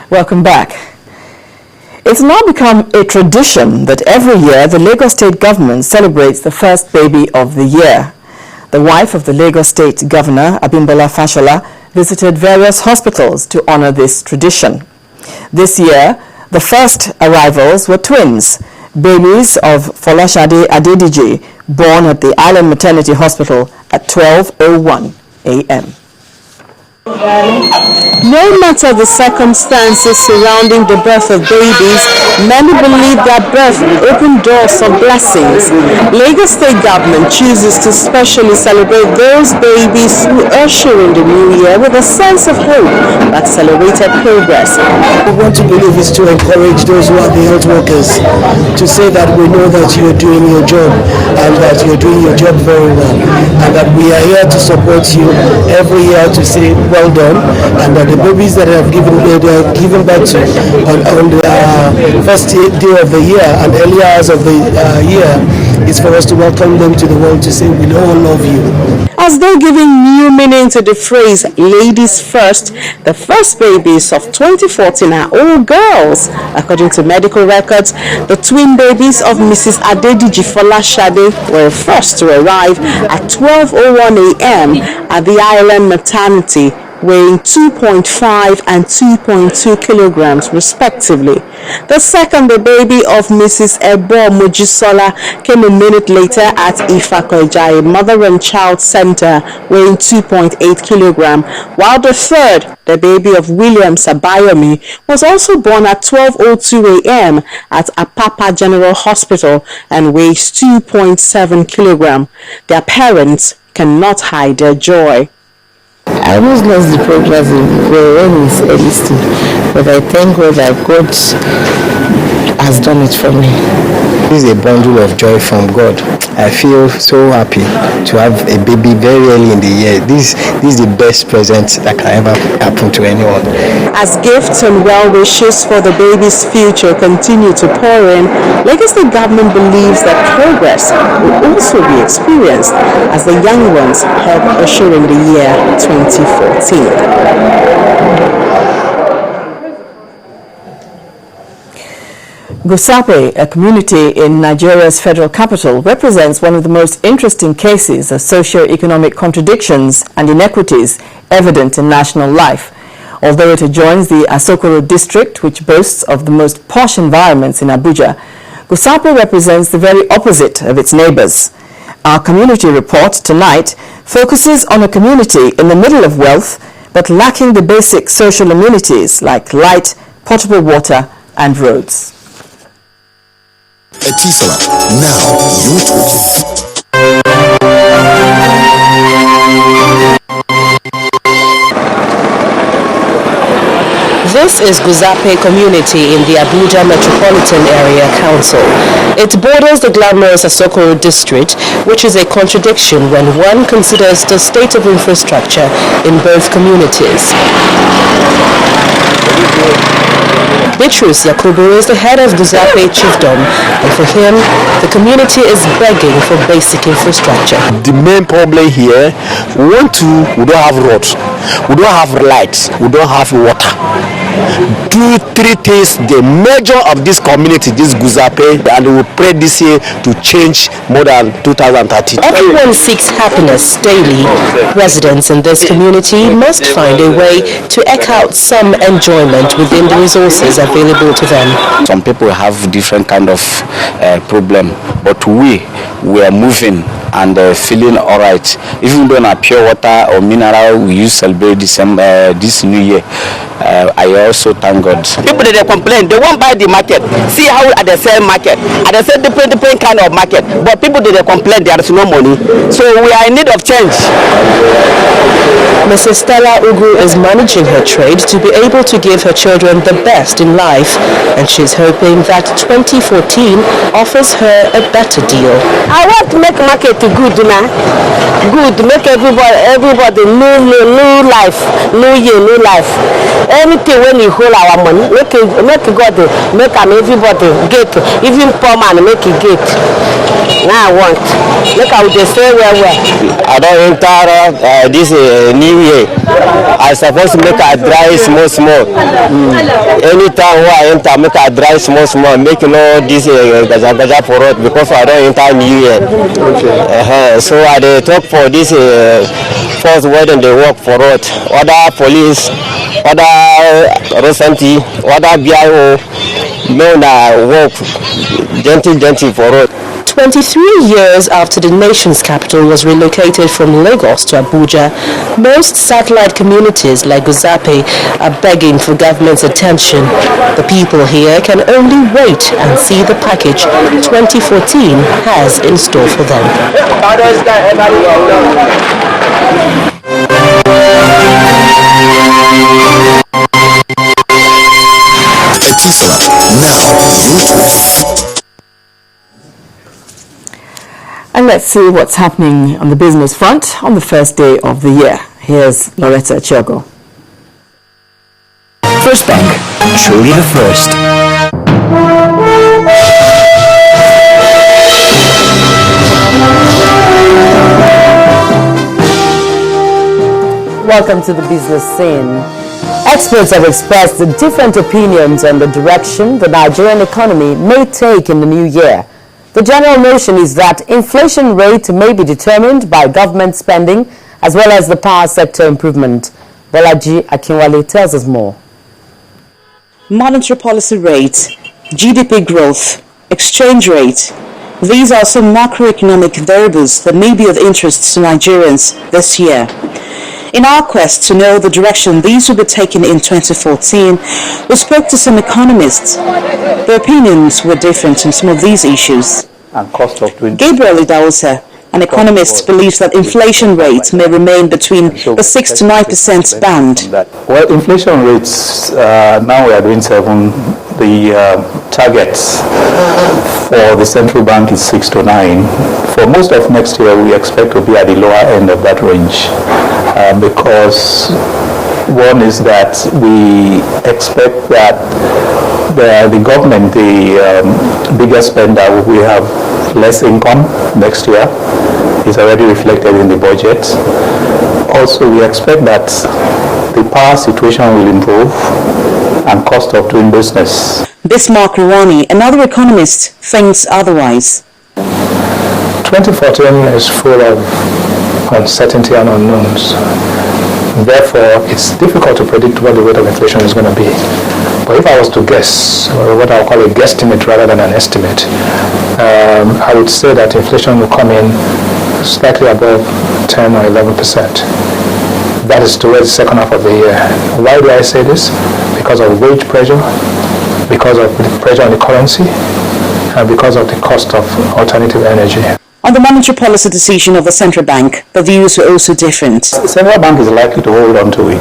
Welcome back. It's now become a tradition that every year the Lagos State government celebrates the first baby of the year. The wife of the Lagos State Governor, Abimbola Fashola, visited various hospitals to honor this tradition. This year, the first arrivals were twins, babies of Folashade Adediji, born at the Island Maternity Hospital at 12:01 a.m. No matter the circumstances surrounding the birth of babies, many believe that birth will open doors of blessings. Lagos State government chooses to specially celebrate those babies who usher in the new year with a sense of hope of accelerated progress. We want to believe is to encourage those who are the health workers to say that we know that you're doing your job and that you're doing your job very well, and that we are here to support you every year to say well done, and that the babies that have given birth to on the first day of the year and early hours of the year is for us to welcome them to the world to say we all love you. As though giving new meaning to the phrase ladies first, the first babies of 2014 are all girls. According to medical records, the twin babies of Mrs. Adediji Folashade were first to arrive at 12:01 a.m. at the Island Maternity, weighing 2.5 and 2.2 kilograms respectively. The second, the baby of Mrs. Ebo Mojisola, came a minute later at Ifakoijai Mother and Child Center, weighing 2.8 kilogram, while the third, the baby of William Sabayomi, was also born at 12:02 a.m. at Apapa General Hospital and weighs 2.7 kilogram. Their parents cannot hide their joy. I almost lost the progress when it's listed, but I thank God that God has done it for me. This is a bundle of joy from God. I feel so happy to have a baby very early in the year. This is the best present that can ever happen to anyone. As gifts and well wishes for the baby's future continue to pour in, Lagos State government believes that progress will also be experienced as the young ones help usher in the year 2014. Gusape, a community in Nigeria's federal capital, represents one of the most interesting cases of socio-economic contradictions and inequities evident in national life. Although it adjoins the Asokoro district, which boasts of the most posh environments in Abuja, Gusape represents the very opposite of its neighbors. Our community report tonight focuses on a community in the middle of wealth, but lacking the basic social amenities like light, potable water, and roads. Etisala, now you're talking. This is Gusape community in the Abuja Metropolitan Area Council. It borders the glamorous Asokoro district, which is a contradiction when one considers the state of infrastructure in both communities. Bitrus Yakubu is the head of Gusape Chiefdom, and for him, the community is begging for basic infrastructure. The main problem here, we don't have roads, we don't have lights, we don't have water. 2-3 things, the major of this community, this Gusape, and we pray this year to change more than 2030. Everyone seeks happiness daily. Residents in this community must find a way to eke out some enjoyment within the resources available to them. Some people have different kind of problem, but we are moving and feeling all right. Even though not pure water or mineral we use celebrate this new year, I also thank God. People they complain, they won't buy the market. See how at the same market, at the same different kind of market. But people they complain there is no money. So we are in need of change. Mrs. Stella Ugu is managing her trade to be able to give her children the best in life, and she's hoping that 2014 offers her a better deal. I want to make market good now. Good, make everybody new life, new year, new life. Anything when you hold our money, make God, make everybody get, even poor man make it get. Now I want, make I would say well. I don't enter this new year. I supposed to make a dry small. Anytime when I enter, make a dry small, make this gaja for it because I don't enter new year. Okay. So I they talk for this first wedding they work for it. Other police, other recently, other BIO, men work gentle for it. 23 years after the nation's capital was relocated from Lagos to Abuja, most satellite communities like Guzape are begging for government's attention. The people here can only wait and see the package 2014 has in store for them. Now, your choice. And let's see what's happening on the business front on the first day of the year. Here's Loretta Chogo. First Bank, truly the first. Welcome to the business scene. Experts have expressed different opinions on the direction the Nigerian economy may take in the new year. The general notion is that inflation rate may be determined by government spending as well as the power sector improvement. Bolaji Akinwale tells us more. Monetary policy rate, GDP growth, exchange rate. These are some macroeconomic variables that may be of interest to Nigerians this year. In our quest to know the direction these will be taken in 2014, we spoke to some economists. Their opinions were different on some of these issues. And cost of doing Gabriel Idausa, an economist, believes that inflation rates may remain between the 6 to 9% band. Well, inflation rates, now we are doing 7. The targets for the central bank is 6 to 9. For most of next year, we expect to be at the lower end of that range because one is that we expect that the government, the biggest spender, will have less income next year. Is already reflected in the budget. Also, we expect that the power situation will improve and cost of doing business. Bismarck Ruwani, another economist, thinks otherwise. 2014 is full of uncertainty and unknowns. Therefore, it's difficult to predict what the rate of inflation is going to be. But if I was to guess, or what I'll call a guesstimate rather than an estimate, I would say that inflation will come in slightly above 10 or 11%. That is towards the second half of the year. Why do I say this? Because of wage pressure, because of the pressure on the currency, and because of the cost of alternative energy. On the monetary policy decision of the central bank, the views were also different. The central bank is likely to hold on to it.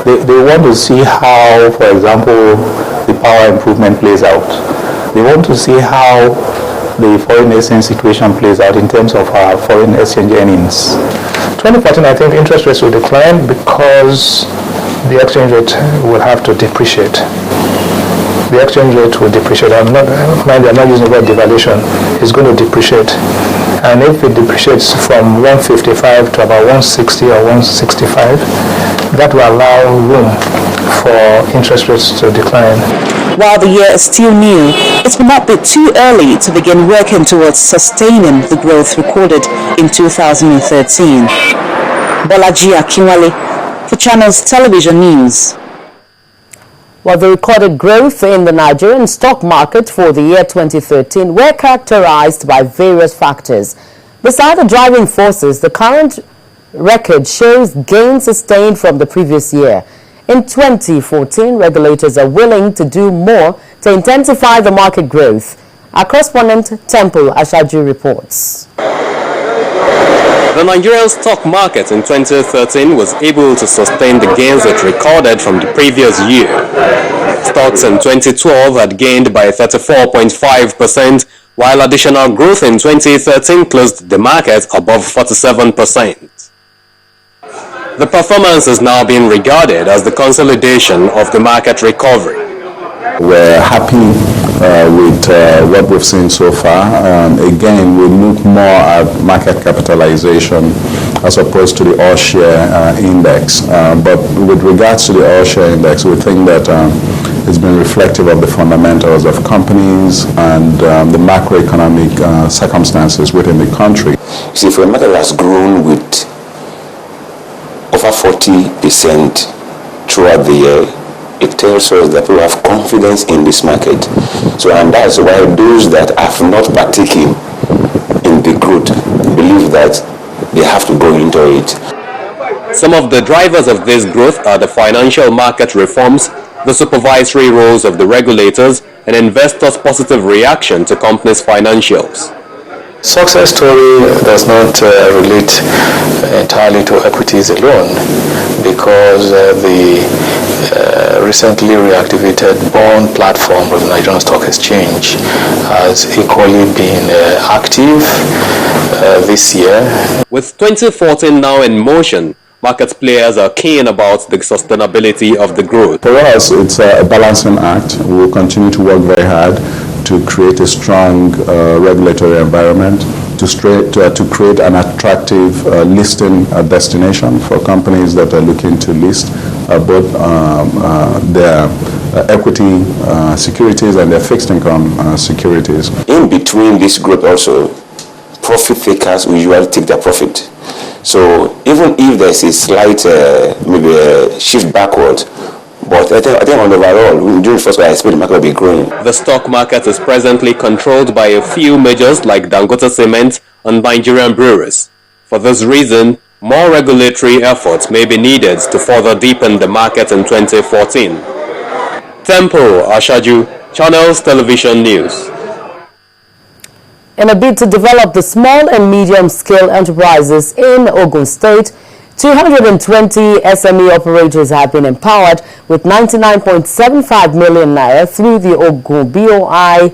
They want to see how, for example, the power improvement plays out. They want to see how the foreign exchange situation plays out in terms of our foreign exchange earnings. 2014, I think interest rates will decline because the exchange rate will have to depreciate. The exchange rate will depreciate. I'm not using the word devaluation. It's going to depreciate. And if it depreciates from 155 to about 160 or 165, that will allow room for interest rates to decline. While the year is still new, it will not be too early to begin working towards sustaining the growth recorded in 2013. Bolaji Akinwale for Channels Television News. Well, the recorded growth in the Nigerian stock market for the year 2013 were characterized by various factors. Beside the driving forces, the current record shows gains sustained from the previous year. In 2014, regulators are willing to do more to intensify the market growth. Our correspondent Temple Ashaju reports. The Nigerian stock market in 2013 was able to sustain the gains it recorded from the previous year. Stocks in 2012 had gained by 34.5%, while additional growth in 2013 closed the market above 47%. The performance is now being regarded as the consolidation of the market recovery. We're happy with what we've seen so far. Again, we look more at market capitalization as opposed to the all-share index. But with regards to the all-share index, we think that it's been reflective of the fundamentals of companies and the macroeconomic circumstances within the country. See, for a market that has grown with over 40% throughout the year, it tells us that people have confidence in this market. So, and that's why those that have not partaken in the growth believe that they have to go into it. Some of the drivers of this growth are the financial market reforms, the supervisory roles of the regulators, and investors' positive reaction to companies' financials. Success story does not relate entirely to equities alone, because the recently reactivated bond platform of the Nigerian Stock Exchange has equally been active this year. With 2014 now in motion, market players are keen about the sustainability of the growth. For us, it's a balancing act. We'll continue to work very hard to create a strong regulatory environment, to create an attractive listing destination for companies that are looking to list both their equity securities and their fixed income securities. In between this growth also, profit takers will usually take their profit. So even if there's a slight maybe a shift backward, but I think on overall, during the first quarter, I expect the market will be growing. The stock market is presently controlled by a few majors like Dangote Cement and Nigerian breweries. For this reason, more regulatory efforts may be needed to further deepen the market in 2014. Tempo Ashaju, Channels Television News. In a bid to develop the small and medium-scale enterprises in Ogun State, 220 SME operators have been empowered with 99.75 million naira through the Ogun BOI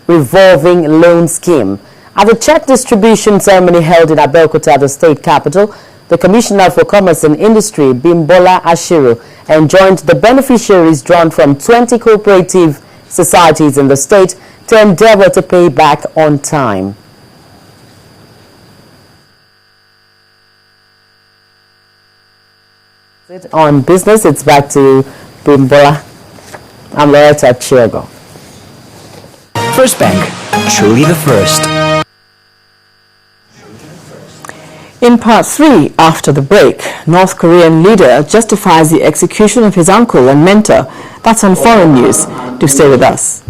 revolving loan scheme. At the check distribution ceremony held in Abeokuta, the state capital, the Commissioner for Commerce and Industry, Bimbola Ashiru, enjoined the beneficiaries drawn from 20 cooperative societies in the state to endeavor to pay back on time. On business, it's back to Bimbola. I'm Loretta Chiago. First Bank, truly the first. In part 3, after the break, North Korean leader justifies the execution of his uncle and mentor. That's on Foreign News. Do stay with us.